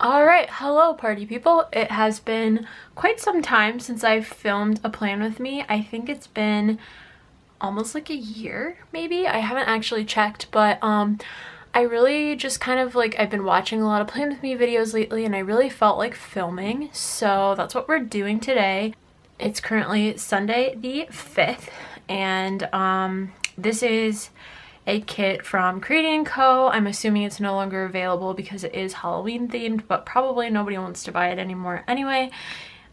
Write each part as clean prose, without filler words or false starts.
Alright, hello party people. It has been quite some time since I've filmed a plan with me. I think it's been almost like a year, maybe? I haven't actually checked, but I really just kind of like, I've been watching a lot of plan with me videos lately and I really felt like filming, so that's what we're doing today. It's currently Sunday the 5th and this is a kit from Creating & Co. I'm assuming it's no longer available because it is Halloween themed, but probably nobody wants to buy it anymore anyway.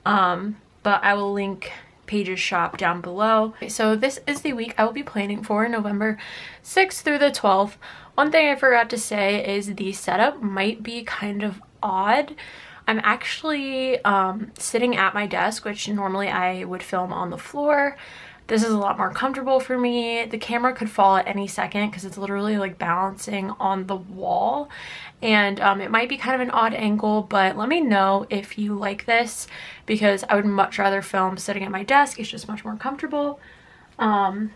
But I will link Paige's shop down below. So this is the week I will be planning for, November 6th through the 12th. One thing I forgot to say is the setup might be kind of odd. I'm actually sitting at my desk, which normally I would film on the floor. This is a lot more comfortable for me. The camera could fall at any second because it's literally like balancing on the wall, and it might be kind of an odd angle, but let me know if you like this because I would much rather film sitting at my desk. It's just much more comfortable than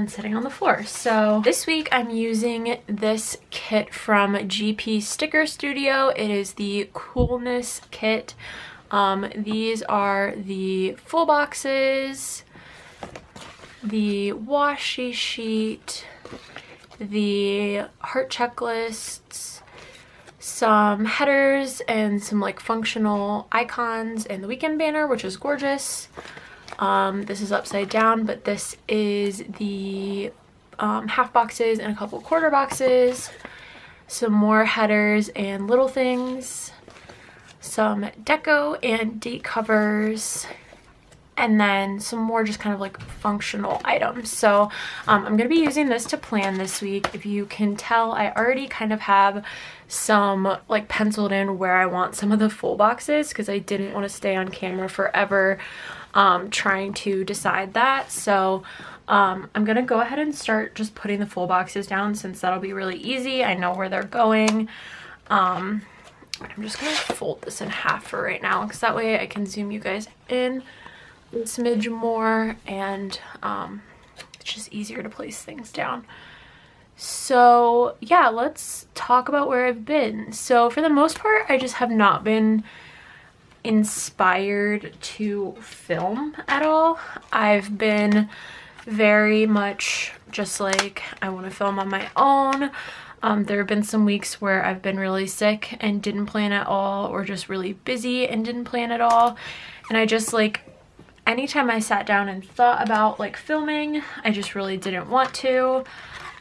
sitting on the floor. So this week I'm using this kit from GP Sticker Studio. It is the Coolness kit. These are the full boxes, the washi sheet, the heart checklists, some headers, and some like functional icons, and the weekend banner, which is gorgeous. This is upside down, but this is the half boxes and a couple quarter boxes, some more headers and little things, some deco and date covers, and then some more just kind of like functional items. So I'm going to be using this to plan this week. If you can tell, I already kind of have some like penciled in where I want some of the full boxes because I didn't want to stay on camera forever trying to decide that. So I'm going to go ahead and start just putting the full boxes down since that'll be really easy. I know where they're going. I'm just going to fold this in half for right now because that way I can zoom you guys in a smidge more, and it's just easier to place things down. So yeah, let's talk about where I've been. So for the most part, I just have not been inspired to film at all. I've been very much just like, I want to film on my own. There have been some weeks where I've been really sick and didn't plan at all, or just really busy and didn't plan at all. And I just like, anytime I sat down and thought about like filming, I just really didn't want to.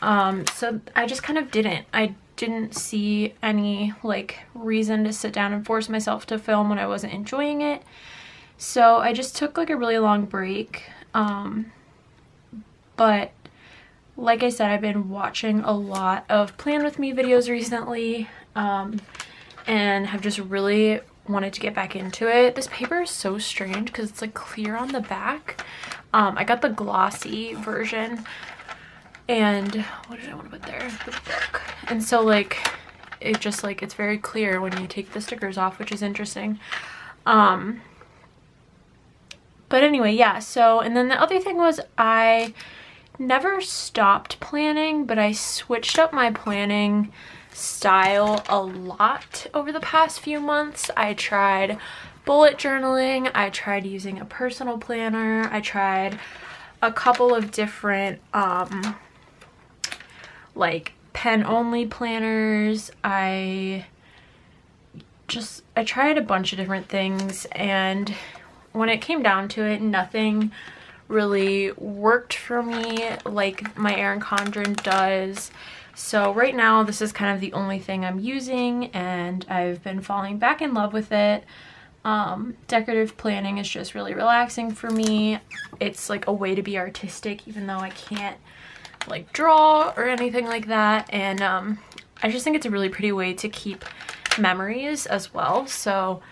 So I just kind of didn't. I didn't see any like reason to sit down and force myself to film when I wasn't enjoying it. So I just took like a really long break. But like I said, I've been watching a lot of Plan With Me videos recently, and have just really wanted to get back into it. This paper is so strange because it's like clear on the back. I got the glossy version, and what did I want to put there? The book. And so like it just like, it's very clear when you take the stickers off, which is interesting. But anyway, yeah, so, and then the other thing was I never stopped planning, but I switched up my planning style a lot over the past few months. I tried bullet journaling, I tried using a personal planner, I tried a couple of different like pen only planners. I tried a bunch of different things, and when it came down to it, nothing really worked for me like my Erin Condren does. So right now this is kind of the only thing I'm using, and I've been falling back in love with it. Decorative planning is just really relaxing for me. It's like a way to be artistic even though I can't like draw or anything like that, and I just think it's a really pretty way to keep memories as well. So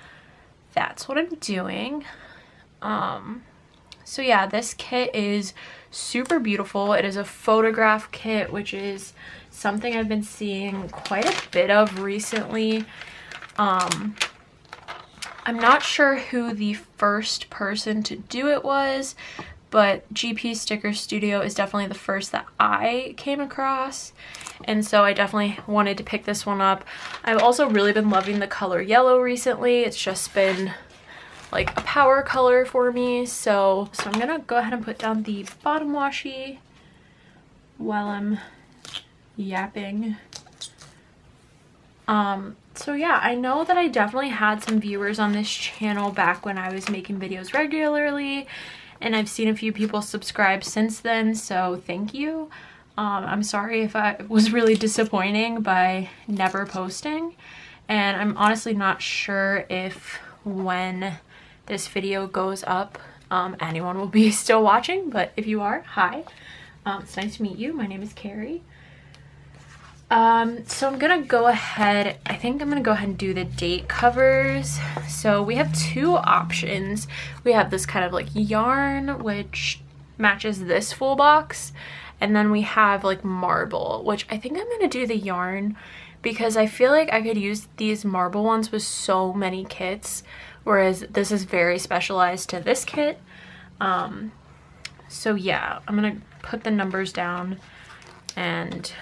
that's what I'm doing. So yeah, this kit is super beautiful. It is a photograph kit, which is something I've been seeing quite a bit of recently. I'm not sure who the first person to do it was, but GP Sticker Studio is definitely the first that I came across, and so I definitely wanted to pick this one up. I've also really been loving the color yellow recently. It's just been like a power color for me, so I'm gonna go ahead and put down the bottom washi while I'm yapping. So yeah, I know that I definitely had some viewers on this channel back when I was making videos regularly, and I've seen a few people subscribe since then, so thank you. I'm sorry if I was really disappointing by never posting, and I'm honestly not sure if when this video goes up anyone will be still watching, but if you are, hi. It's nice to meet you. My name is Carrie. So I'm gonna go ahead, I think I'm gonna go ahead and do the date covers. So we have two options. We have this kind of like yarn, which matches this full box, and then we have like marble, which I think I'm gonna do the yarn because I feel like I could use these marble ones with so many kits, whereas this is very specialized to this kit. So yeah, I'm gonna put the numbers down and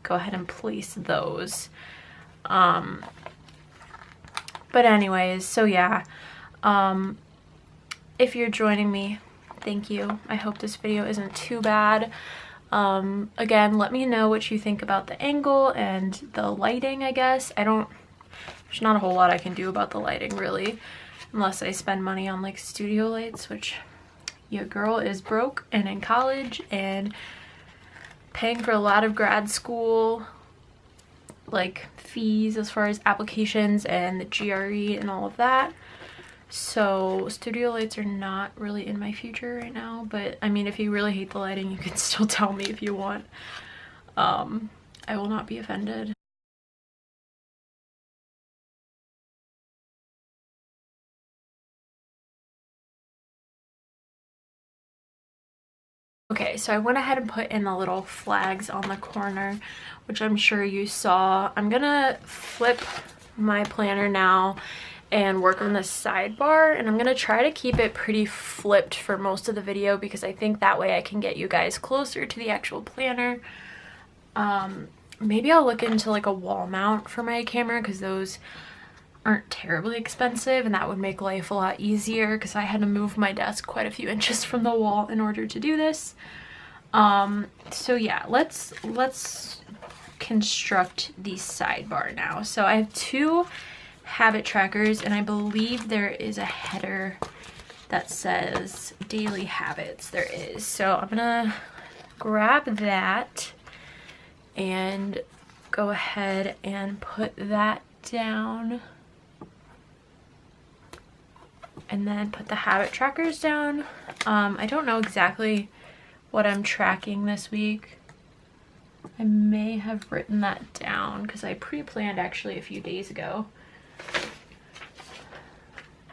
go ahead and place those. But anyways, so yeah, if you're joining me, thank you. I hope this video isn't too bad. Again, let me know what you think about the angle and the lighting, I guess. There's not a whole lot I can do about the lighting really, unless I spend money on like studio lights, which your girl is broke and in college and paying for a lot of grad school like fees as far as applications and the GRE and all of that. So studio lights are not really in my future right now, but I mean, if you really hate the lighting, you can still tell me if you want. I will not be offended. Okay, so I went ahead and put in the little flags on the corner, which I'm sure you saw. I'm gonna flip my planner now and work on the sidebar, and I'm gonna try to keep it pretty flipped for most of the video because I think that way I can get you guys closer to the actual planner. Maybe I'll look into like a wall mount for my camera because those aren't terribly expensive, and that would make life a lot easier because I had to move my desk quite a few inches from the wall in order to do this. So yeah, let's construct the sidebar now. So I have two habit trackers, and I believe there is a header that says daily habits. There is. So I'm gonna grab that and go ahead and put that down, and then put the habit trackers down. I don't know exactly what I'm tracking this week. I may have written that down because I pre-planned actually a few days ago.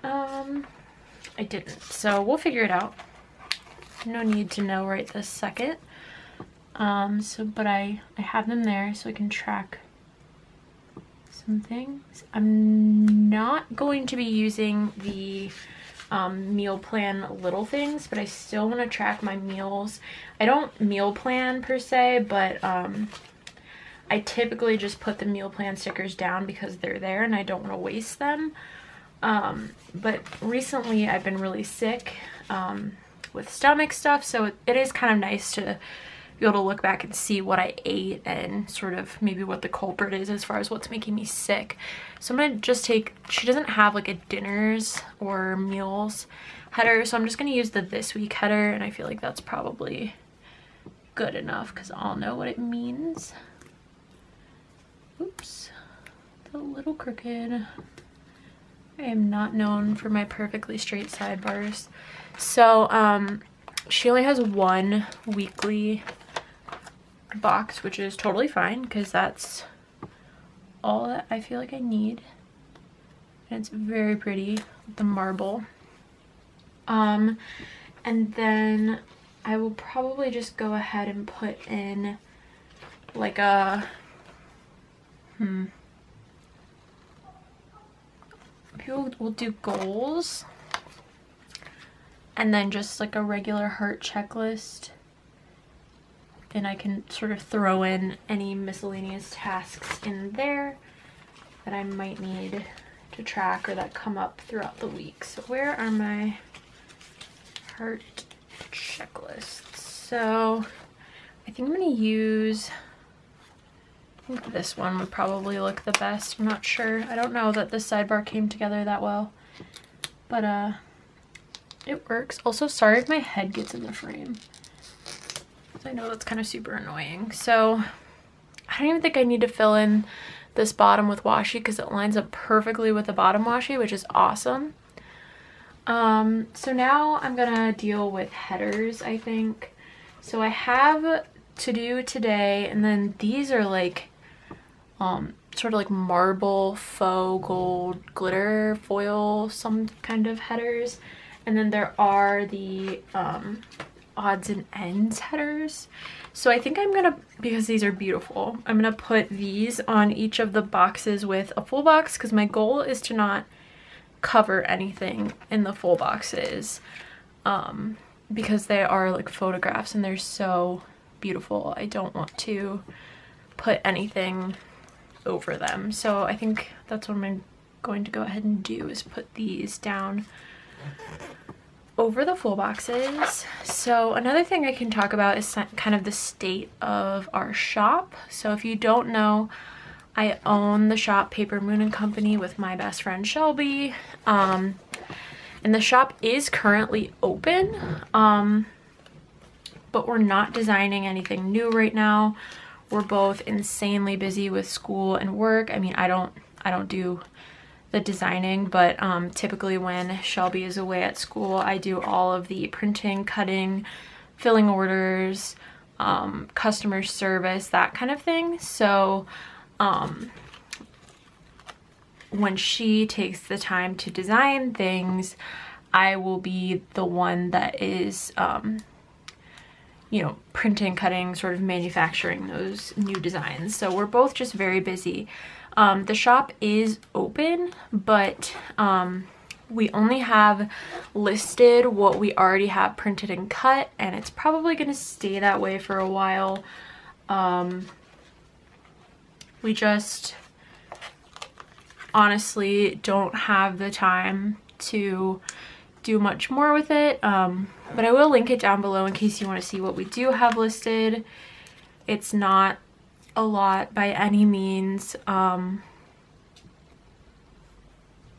I didn't, so we'll figure it out. No need to know right this second. But I have them there so I can track some things. I'm not going to be using the meal plan little things, but I still want to track my meals. I don't meal plan per se, but I typically just put the meal plan stickers down because they're there and I don't want to waste them. But recently I've been really sick with stomach stuff, so it is kind of nice to be able to look back and see what I ate and sort of maybe what the culprit is as far as what's making me sick. So I'm gonna just take, she doesn't have like a dinners or meals header, so I'm just gonna use the this week header, and I feel like that's probably good enough because I'll know what it means. Oops, it's a little crooked. I am not known for my perfectly straight sidebars. So she only has one weekly box, which is totally fine because that's all that I feel like I need, and it's very pretty with the marble. And then I will probably just go ahead and put in like a people will do goals, and then just like a regular heart checklist. And I can sort of throw in any miscellaneous tasks in there that I might need to track or that come up throughout the week. So where are my heart checklists? So I think I'm going to use, I think this one would probably look the best. I'm not sure. I don't know that this sidebar came together that well, but it works. Also, sorry if my head gets in the frame. I know that's kind of super annoying. So I don't even think I need to fill in this bottom with washi because it lines up perfectly with the bottom washi, which is awesome. So now I'm gonna deal with headers, I think. So I have to do today, and then these are like sort of like marble faux gold glitter foil, some kind of headers. And then there are the odds and ends headers. So I think I'm gonna, because these are beautiful, I'm gonna put these on each of the boxes with a full box, because my goal is to not cover anything in the full boxes, because they are like photographs and they're so beautiful. I don't want to put anything over them. So I think that's what I'm going to go ahead and do, is put these down over the full boxes. So another thing I can talk about is kind of the state of our shop. So if you don't know, I own the shop Paper Moon and Company with my best friend Shelby. And the shop is currently open, but we're not designing anything new right now. We're both insanely busy with school and work. I mean, I don't do the designing, but typically when Shelby is away at school, I do all of the printing, cutting, filling orders, customer service, that kind of thing. So when she takes the time to design things, I will be the one that is you know, printing, cutting, sort of manufacturing those new designs. So we're both just very busy. The shop is open, but we only have listed what we already have printed and cut, and it's probably going to stay that way for a while. We just honestly don't have the time to do much more with it, but I will link it down below in case you want to see what we do have listed. It's not a lot by any means, but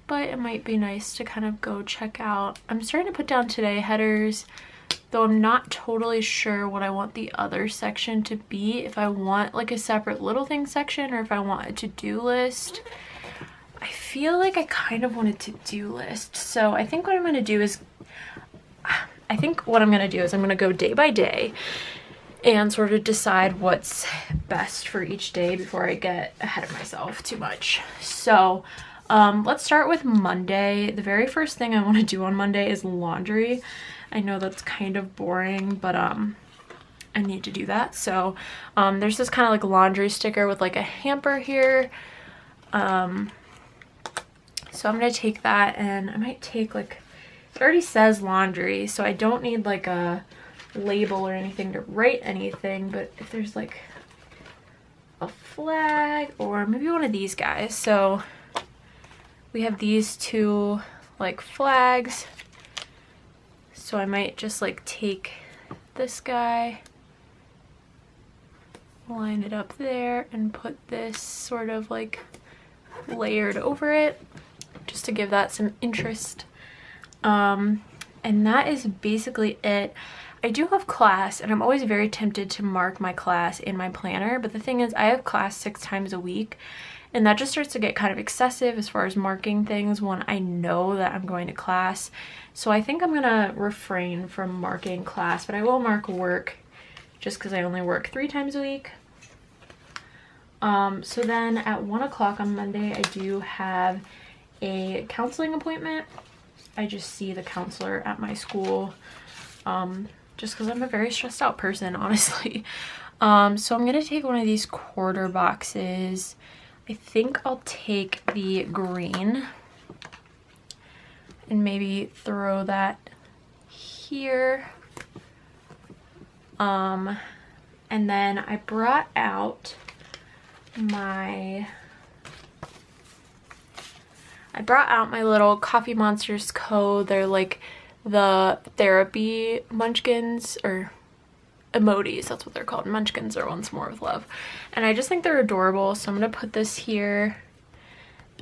it might be nice to kind of go check out. I'm starting to put down today headers, though I'm not totally sure what I want the other section to be, if I want like a separate little thing section or if I want a to-do list. I feel like I kind of want a to-do list, so I think what I'm going to do is I'm going to go day by day and sort of decide what's best for each day before I get ahead of myself too much. So let's start with Monday. The very first thing I want to do on Monday is laundry. I know that's kind of boring, but I need to do that. So there's this kind of like laundry sticker with like a hamper here. So I'm going to take that, and I might take like, it already says laundry, so I don't need like a label or anything to write anything, but if there's like a flag or maybe one of these guys. So we have these two like flags, so I might just like take this guy, line it up there, and put this sort of like layered over it just to give that some interest. And that is basically it. I do have class, and I'm always very tempted to mark my class in my planner, but the thing is I have class 6 times a week, and that just starts to get kind of excessive as far as marking things when I know that I'm going to class. So I think I'm gonna refrain from marking class, but I will mark work just because I only work 3 times a week. So then at 1 o'clock on Monday, I do have a counseling appointment. I just see the counselor at my school, just because I'm a very stressed out person, honestly. So I'm gonna take one of these quarter boxes. I think I'll take the green and maybe throw that here. And then I brought out my little Coffee Monsters Co. They're like the therapy munchkins, or emotis, that's what they're called. Munchkins are Once More with Love. And I just think they're adorable, so I'm gonna put this here.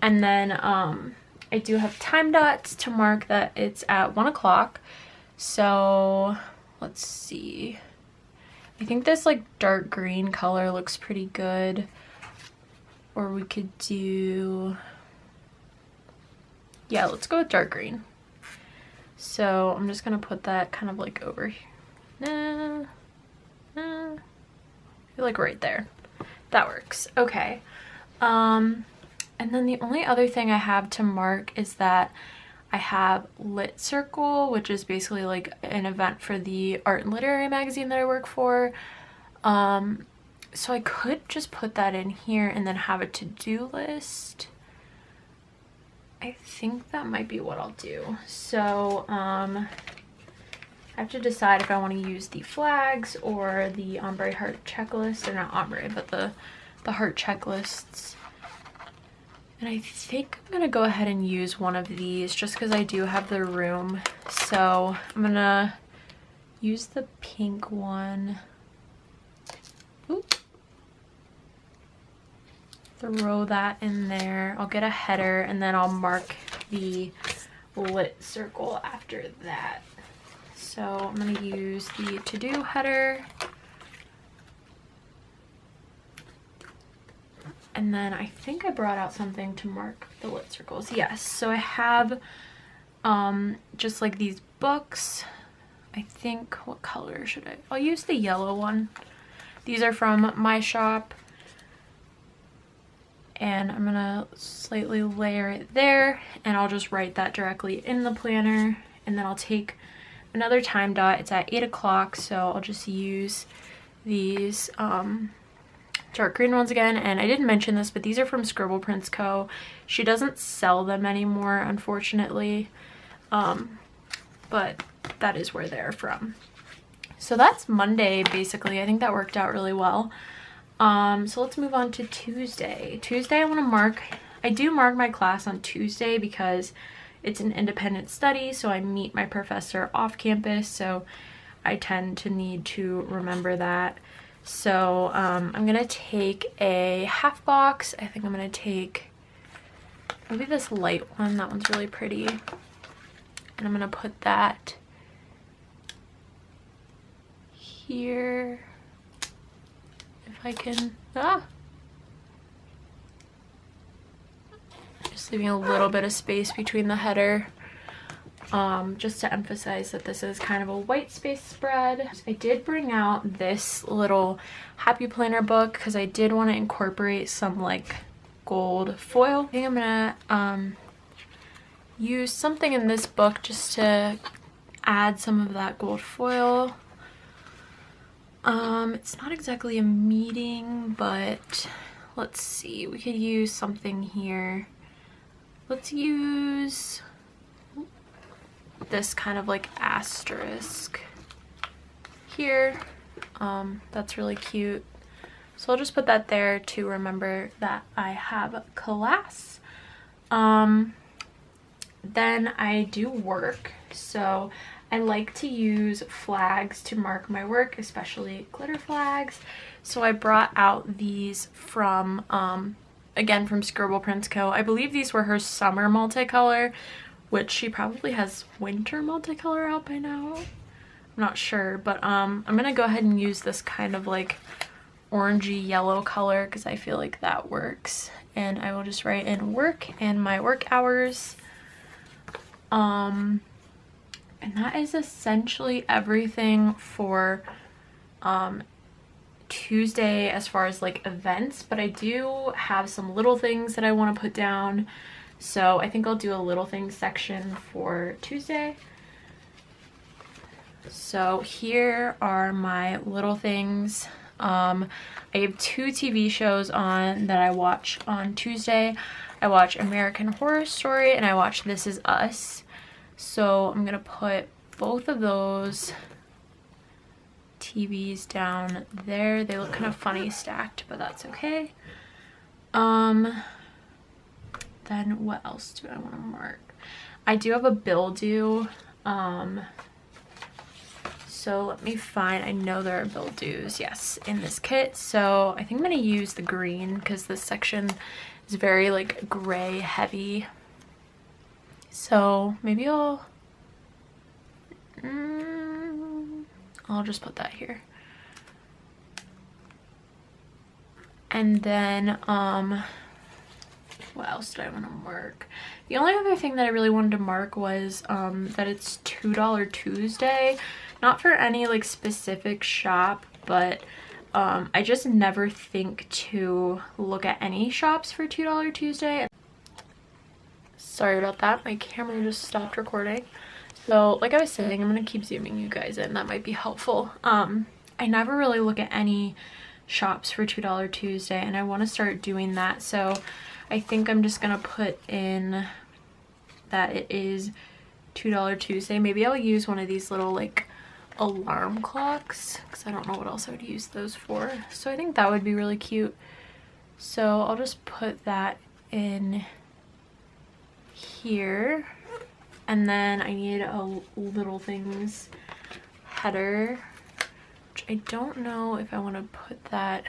And then I do have time dots to mark that it's at 1 o'clock. So let's see. I think this like dark green color looks pretty good. Or we could do, yeah, let's go with dark green. So I'm just gonna put that kind of like over here. Like right there. That works. Okay. And then the only other thing I have to mark is that I have Lit Circle, which is basically like an event for the art and literary magazine that I work for. So I could just put that in here and then have a to-do list. I think that might be what I'll do. So I have to decide if I want to use the flags or the ombre heart checklist, or not ombre, but the heart checklists. And I think I'm gonna go ahead and use one of these just because I do have the room. So I'm gonna use the pink one. Oop. Throw that in there. I'll get a header and then I'll mark the lit circle after that. So I'm gonna use the to-do header. And then I think I brought out something to mark the lit circles. Yes, so I have just like these books. I think, what color should I? I'll use the yellow one. These are from my shop. And I'm gonna slightly layer it there, and I'll just write that directly in the planner. And then I'll take another time dot. It's at 8 o'clock, so I'll just use these dark green ones again. And I didn't mention this, but these are from Scribble Prints Co. She doesn't sell them anymore, unfortunately, but that is where they're from. So that's Monday, basically. I think that worked out really well. So let's move on to Tuesday. Tuesday I do mark my class on Tuesday because it's an independent study, so I meet my professor off campus, so I tend to need to remember that. So I'm gonna take a half box. I think I'm gonna take maybe this light one. That one's really pretty. And I'm gonna put that here. If I can, just leaving a little bit of space between the header, just to emphasize that this is kind of a white space spread. I did bring out this little Happy Planner book because I did want to incorporate some like gold foil. I think I'm gonna use something in this book just to add some of that gold foil. It's not exactly a meeting, but let's see, we could use something here. Let's use this kind of like asterisk here. That's really cute. So I'll just put that there to remember that I have class. Then I do work. So I like to use flags to mark my work, especially glitter flags. So I brought out these from, again, from Scribble Prints Co. I believe these were her summer multicolor, which she probably has winter multicolor out by now. I'm not sure, but I'm gonna go ahead and use this kind of like orangey yellow color because I feel like that works. And I will just write in work and my work hours. And that is essentially everything for Tuesday as far as like events, but I do have some little things that I want to put down, so I think I'll do a little things section for Tuesday. So here are my little things. I have 2 TV shows on that I watch on Tuesday. I watch American Horror Story and I watch This Is Us. So I'm gonna put both of those TVs down there. They look kind of funny stacked, but that's okay. Then what else do I want to mark? I do have a bill due. So let me find, I know there are bill dues, yes, in this kit. So I think I'm going to use the green because this section is very like gray heavy. So maybe I'll just put that here. And then, what else did I want to mark? The only other thing that I really wanted to mark was that it's $2 Tuesday. Not for any like specific shop, but I just never think to look at any shops for $2 Tuesday. Sorry about that, my camera just stopped recording. So like I was saying, I'm gonna keep zooming you guys in, that might be helpful. I never really look at any shops for $2 Tuesday, and I want to start doing that. So I think I'm just gonna put in that it is $2 Tuesday. Maybe I'll use one of these little like alarm clocks because I don't know what else I would use those for. So I think that would be really cute. So I'll just put that in here. And then I need a little things header, which I don't know if I want to put that.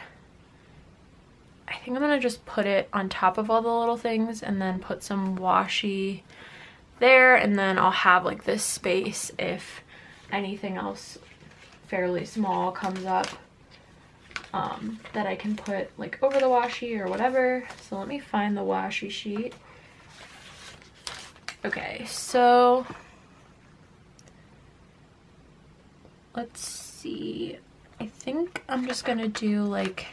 I think I'm gonna just put it on top of all the little things and then put some washi there, and then I'll have like this space if anything else fairly small comes up that I can put like over the washi or whatever. So let me find the washi sheet. Okay, so let's see. I think I'm just gonna do like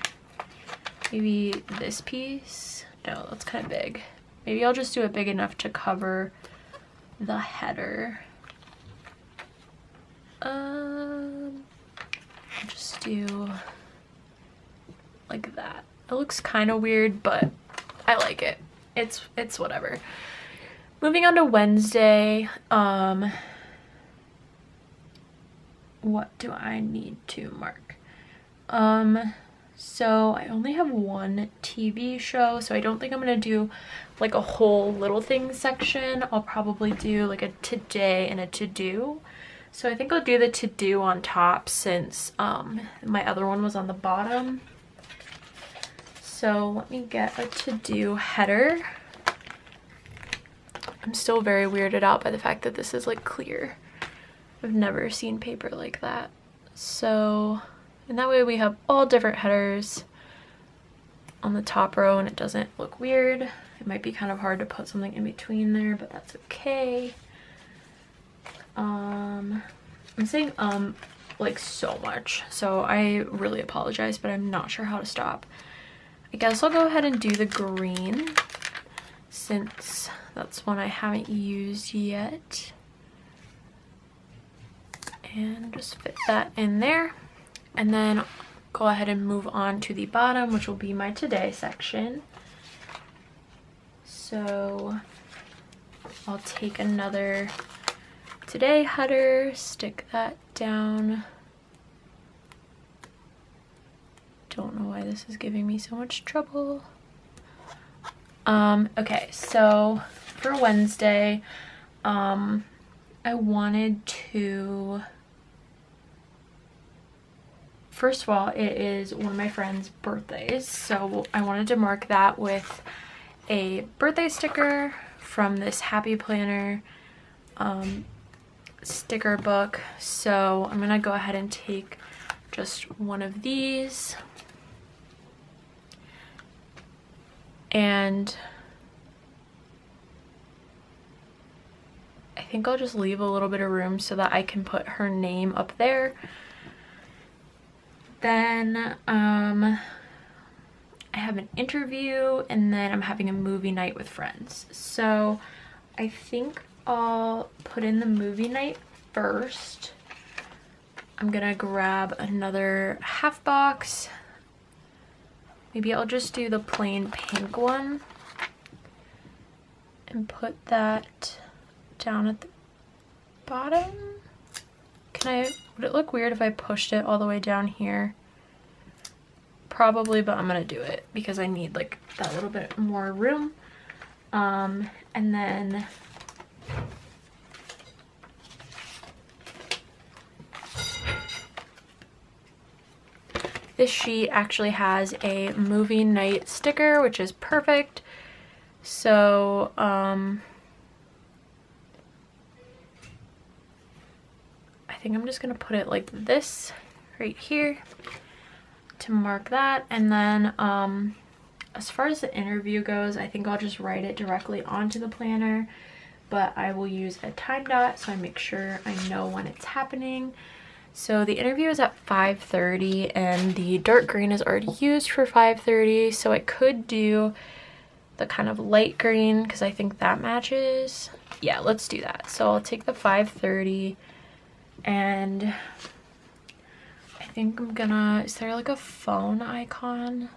maybe this piece. No, that's kind of big. Maybe I'll just do it big enough to cover the header. I'll just do like that. It looks kind of weird, but I like it. It's whatever. Moving on to Wednesday, what do I need to mark? So I only have one TV show, so I don't think I'm gonna do like a whole little things section. I'll probably do like a today and a to-do. So I think I'll do the to-do on top since my other one was on the bottom. So let me get a to-do header. I'm still very weirded out by the fact that this is like clear. I've never seen paper like that. So, and that way we have all different headers on the top row and it doesn't look weird. It might be kind of hard to put something in between there, but that's okay. I'm saying like so much, so I really apologize, but I'm not sure how to stop. I guess I'll go ahead and do the green since that's one I haven't used yet. And just fit that in there. And then go ahead and move on to the bottom, which will be my today section. So I'll take another today header, stick that down. Don't know why this is giving me so much trouble. Okay, so for Wednesday, I wanted to, first of all, it is one of my friend's birthdays, so I wanted to mark that with a birthday sticker from this Happy Planner sticker book. So I'm gonna go ahead and take just one of these, and I think I'll just leave a little bit of room so that I can put her name up there. Then I have an interview, and then I'm having a movie night with friends. So I think I'll put in the movie night first. I'm gonna grab another half box. Maybe I'll just do the plain pink one and put that down at the bottom. would it look weird if I pushed it all the way down here? Probably, but I'm gonna do it because I need like that little bit more room. And then this sheet actually has a movie night sticker, which is perfect. So I think I'm just gonna put it like this right here to mark that. And then as far as the interview goes, I think I'll just write it directly onto the planner, but I will use a time dot so I make sure I know when it's happening. So the interview is at 5:30 and the dark green is already used for 5:30, so I could do the kind of light green because I think that matches. Yeah, let's do that. So I'll take the 5:30 and I think I'm gonna, is there like a phone icon?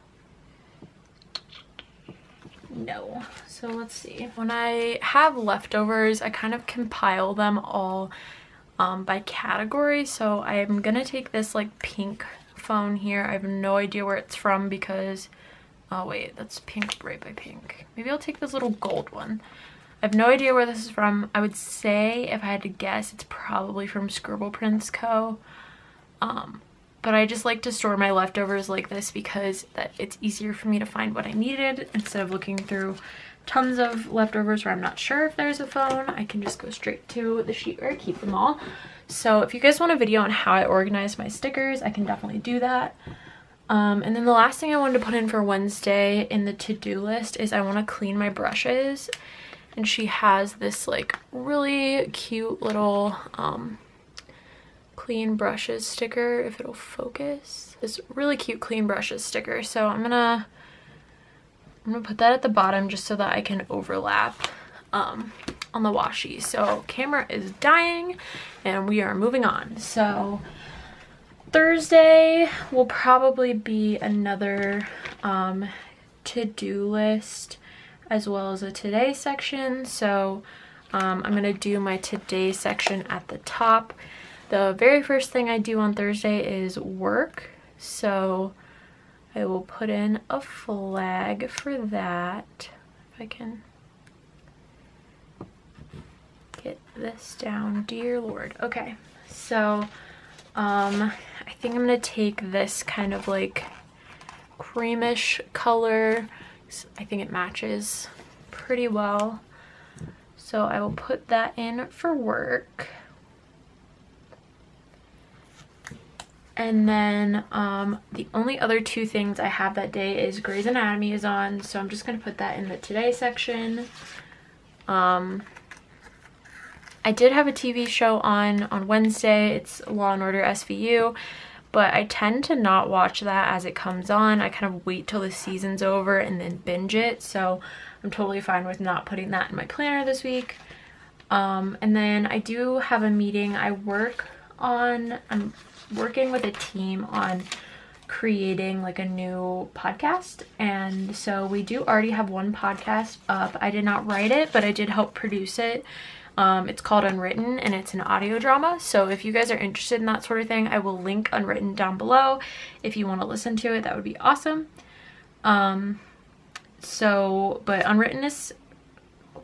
No. So let's see. When I have leftovers, I kind of compile them all by category. So I'm gonna take this like pink phone here. I have no idea where it's from because, oh wait, that's pink right by pink. Maybe I'll take this little gold one. I have no idea where this is from. I would say if I had to guess, it's probably from Scribble Prints Co. But I just like to store my leftovers like this because it's easier for me to find what I needed instead of looking through tons of leftovers where I'm not sure if there's a phone. I can just go straight to the sheet where I keep them all. So if you guys want a video on how I organize my stickers, I can definitely do that. And then the last thing I wanted to put in for Wednesday in the to-do list is I want to clean my brushes. And she has this like really cute little clean brushes sticker, if it'll focus. This really cute clean brushes sticker. So I'm gonna put that at the bottom just so that I can overlap on the washi. So camera is dying and we are moving on. So Thursday will probably be another to-do list as well as a today section. So I'm gonna do my today section at the top. The very first thing I do on Thursday is work. So I will put in a flag for that. If I can get this down, dear Lord. Okay, so I think I'm gonna take this kind of like creamish color. I think it matches pretty well. So I will put that in for work. And then the only other two things I have that day is Grey's Anatomy is on, so I'm just gonna put that in the today section. I did have a TV show on Wednesday. It's Law and Order SVU, but I tend to not watch that as it comes on. I kind of wait till the season's over and then binge it, so I'm totally fine with not putting that in my planner this week. And then I do have a meeting. I'm working with a team on creating like a new podcast, and so we do already have one podcast up. I did not write it, but I did help produce it. It's called Unwritten and it's an audio drama, so if you guys are interested in that sort of thing, I will link Unwritten down below. If you want to listen to it, that would be awesome. But Unwritten is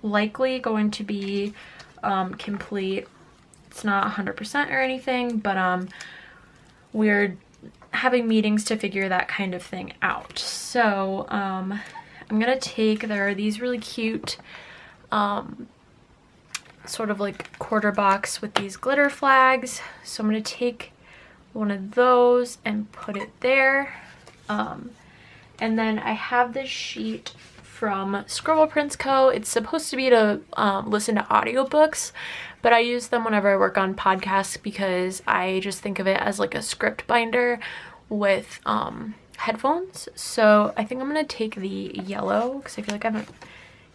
likely going to be complete. It's not 100% or anything, but we're having meetings to figure that kind of thing out. So I'm gonna take, there are these really cute sort of like quarter box with these glitter flags. So I'm gonna take one of those and put it there. And then I have this sheet from Scribble Prints Co. It's supposed to be to listen to audiobooks, but I use them whenever I work on podcasts because I just think of it as like a script binder with headphones. So I think I'm gonna take the yellow because I feel like I haven't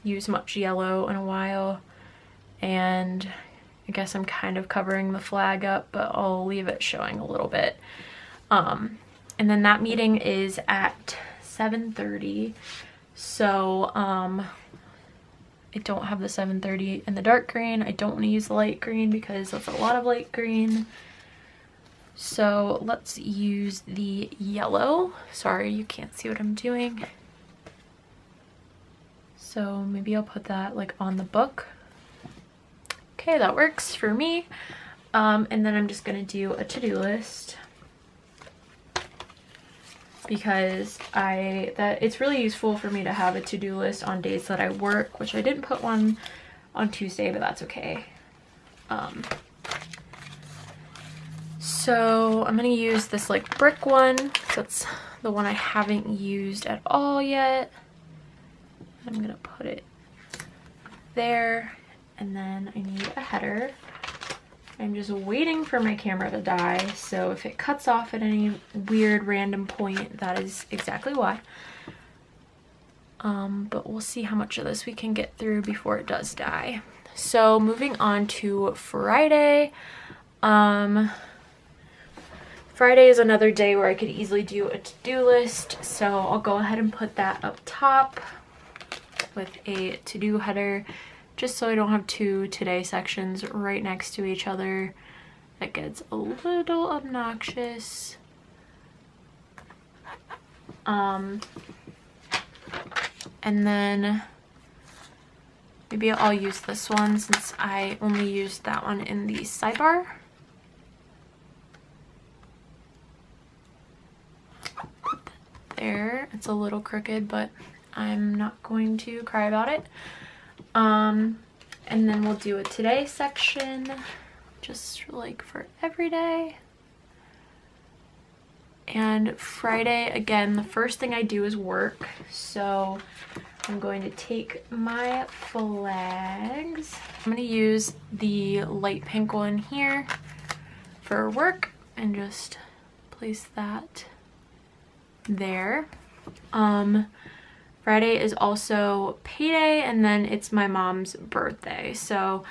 used much yellow in a while, and I guess I'm kind of covering the flag up, but I'll leave it showing a little bit. And then that meeting is at 7:30. So I don't have the 7:30 in the dark green. I don't want to use the light green because that's a lot of light green. So let's use the yellow. Sorry, you can't see what I'm doing. So maybe I'll put that like on the book. Okay, that works for me. And then I'm just gonna do a to-do list because it's really useful for me to have a to-do list on days that I work, which I didn't put one on Tuesday, but that's okay. So I'm gonna use this like brick one. That's the one I haven't used at all yet. I'm gonna put it there, and then I need a header. I'm just waiting for my camera to die, so if it cuts off at any weird random point, that is exactly why. But we'll see how much of this we can get through before it does die. So moving on to Friday. Friday is another day where I could easily do a to-do list, so I'll go ahead and put that up top with a to-do header, just so I don't have two today sections right next to each other. That gets a little obnoxious. And then maybe I'll use this one since I only used that one in the sidebar. Put that there. It's a little crooked, but I'm not going to cry about it. And then we'll do a today section, just like for every day. And Friday, again, the first thing I do is work. So I'm going to take my flags. I'm going to use the light pink one here for work and just place that there. Friday is also payday, and then it's my mom's birthday. So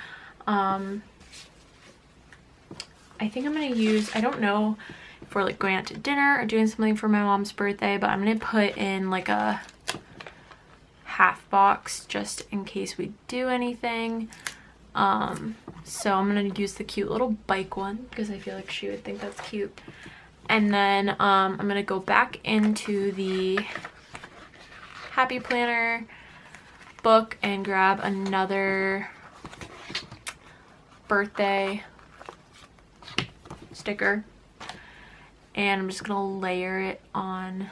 I think I'm going to use, I don't know if we're like going out to dinner or doing something for my mom's birthday, but I'm going to put in like a half box just in case we do anything. So I'm going to use the cute little bike one because I feel like she would think that's cute. And then I'm going to go back into the Happy Planner book and grab another birthday sticker, and I'm just gonna layer it on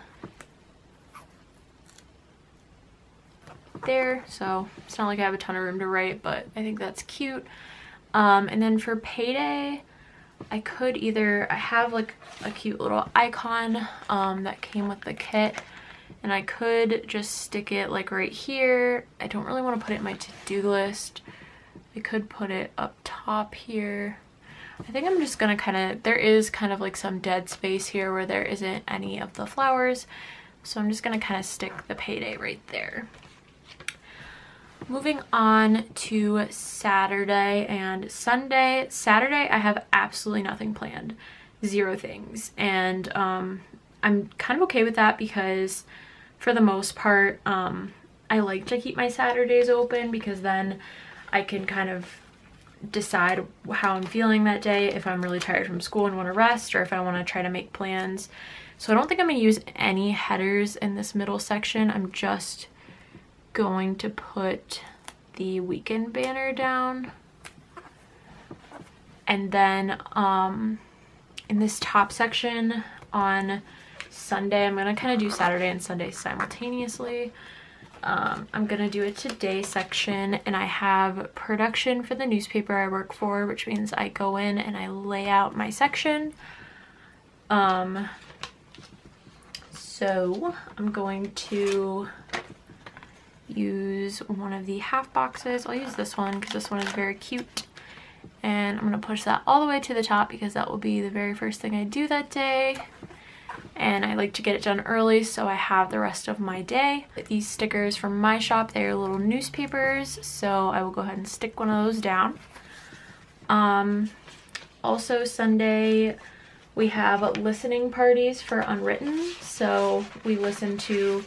there. So it's not like I have a ton of room to write, but I think that's cute. And then for payday, I could either, I have like a cute little icon that came with the kit, and I could just stick it like right here. I don't really want to put it in my to-do list. I could put it up top here. I think I'm just gonna kind of, there is kind of like some dead space here where there isn't any of the flowers. So I'm just gonna kind of stick the payday right there. Moving on to Saturday and Sunday. Saturday, I have absolutely nothing planned. 0 things. And I'm kind of okay with that because for the most part, I like to keep my Saturdays open because then I can kind of decide how I'm feeling that day, if I'm really tired from school and want to rest, or if I want to try to make plans. So I don't think I'm going to use any headers in this middle section. I'm just going to put the weekend banner down. And then in this top section on Sunday, I'm going to kind of do Saturday and Sunday simultaneously. I'm going to do a today section, and I have production for the newspaper I work for, which means I go in and I lay out my section. So I'm going to use one of the half boxes. I'll use this one because this one is very cute. And I'm going to push that all the way to the top because that will be the very first thing I do that day. And I like to get it done early so I have the rest of my day. These stickers from my shop, they are little newspapers, so I will go ahead and stick one of those down. Also Sunday, we have listening parties for Unwritten. So we listen to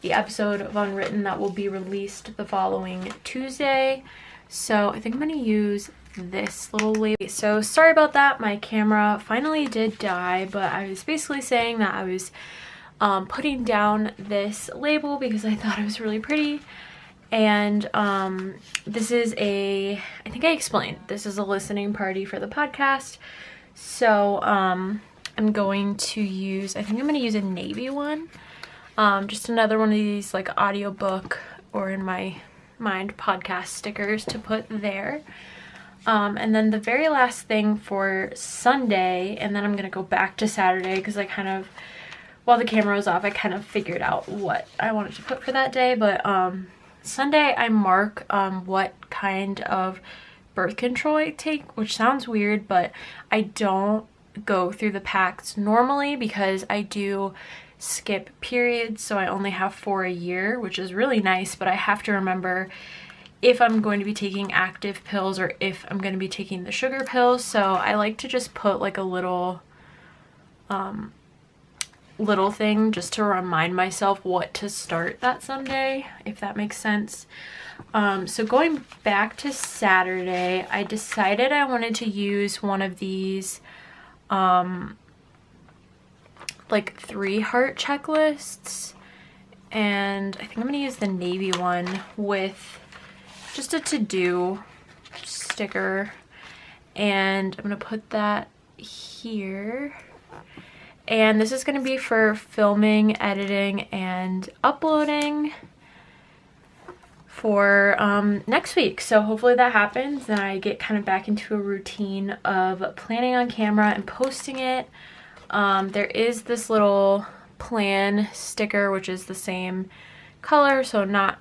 the episode of Unwritten that will be released the following Tuesday. So I think I'm going to use this little label. So sorry about that, my camera finally did die, but I was basically saying that I was putting down this label because I thought it was really pretty. And this is I think I explained, this is a listening party for the podcast. So I'm going to use, I think I'm going to use a navy one. Just another one of these like audiobook, or in my mind, podcast stickers to put there. And then the very last thing for Sunday, and then I'm going to go back to Saturday because I kind of, while the camera was off, I kind of figured out what I wanted to put for that day. But Sunday I mark what kind of birth control I take, which sounds weird, but I don't go through the packs normally because I do skip periods, so I only have 4 a year, which is really nice, but I have to remember if I'm going to be taking active pills or if I'm going to be taking the sugar pills. So I like to just put like a little thing just to remind myself what to start that Sunday, if that makes sense. So going back to Saturday, I decided I wanted to use one of these like 3 heart checklists, and I think I'm gonna use the navy one with just a to-do sticker, and I'm gonna put that here. And this is going to be for filming, editing, and uploading for next week. So hopefully that happens and I get kind of back into a routine of planning on camera and posting it. There is this little plan sticker, which is the same color, so I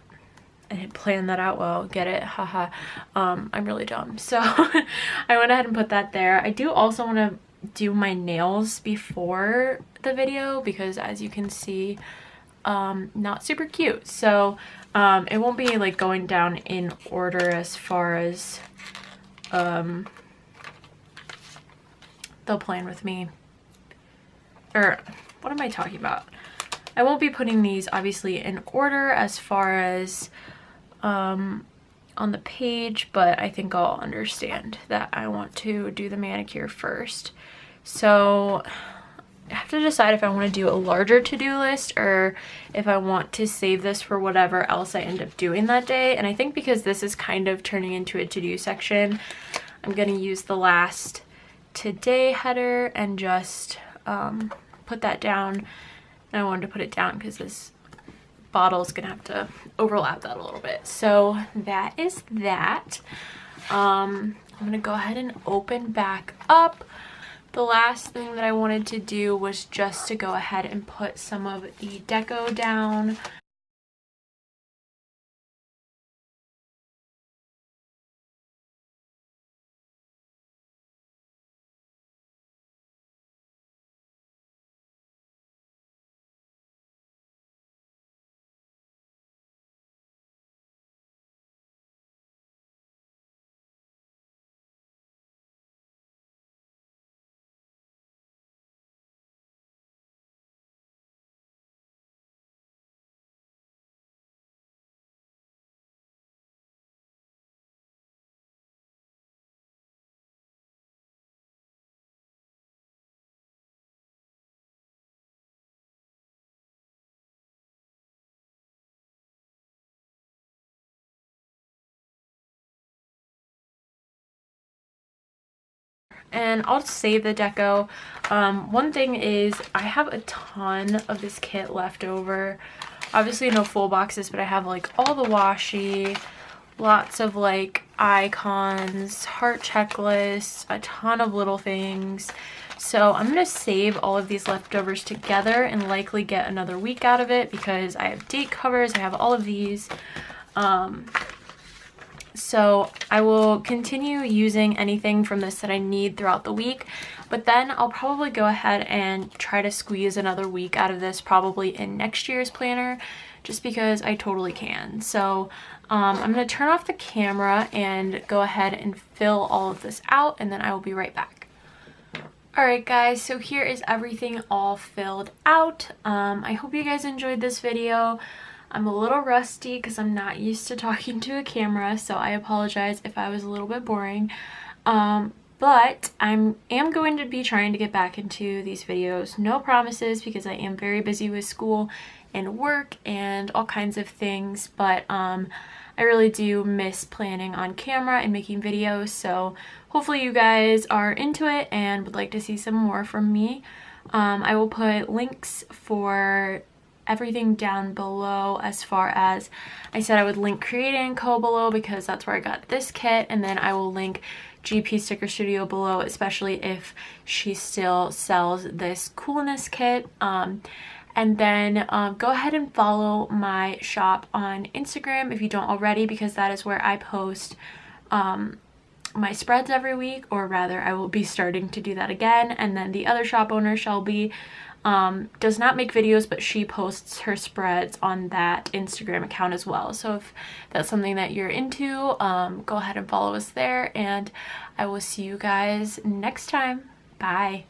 didn't plan that out well, get it, haha. I'm really dumb. So I went ahead and put that there. I do also want to do my nails before the video because, as you can see, not super cute. So it won't be like going down in order as far as they'll plan with me, or what am I talking about? I won't be putting these obviously in order as far as on the page, but I think I'll understand that I want to do the manicure first. So I have to decide if I want to do a larger to-do list or if I want to save this for whatever else I end up doing that day. And I think because this is kind of turning into a to-do section, I'm going to use the last today header and just put that down. And I wanted to put it down because this bottle is gonna have to overlap that a little bit. So that is that. I'm gonna go ahead and open back up. The last thing that I wanted to do was just to go ahead and put some of the deco down. And I'll save the deco. One thing is I have a ton of this kit left over. Obviously no full boxes, but I have like all the washi, lots of like icons, heart checklists, a ton of little things. So I'm going to save all of these leftovers together and likely get another week out of it because I have date covers, I have all of these. So I will continue using anything from this that I need throughout the week, but then I'll probably go ahead and try to squeeze another week out of this probably in next year's planner, just because I totally can. So I'm going to turn off the camera and go ahead and fill all of this out, and then I will be right back. Alright guys, so here is everything all filled out. I hope you guys enjoyed this video. I'm a little rusty because I'm not used to talking to a camera, so I apologize if I was a little bit boring. But I am going to be trying to get back into these videos. No promises, because I am very busy with school and work and all kinds of things, but I really do miss planning on camera and making videos, so hopefully you guys are into it and would like to see some more from me. I will put links for everything down below. As far as I said, I would link Create & Co below because that's where I got this kit, and then I will link GP Sticker Studio below, especially if she still sells this coolness kit. And then go ahead and follow my shop on Instagram if you don't already, because that is where I post my spreads every week, or rather I will be starting to do that again. And then the other shop owner, Shelby, does not make videos, but she posts her spreads on that Instagram account as well. So if that's something that you're into, go ahead and follow us there, and I will see you guys next time. Bye.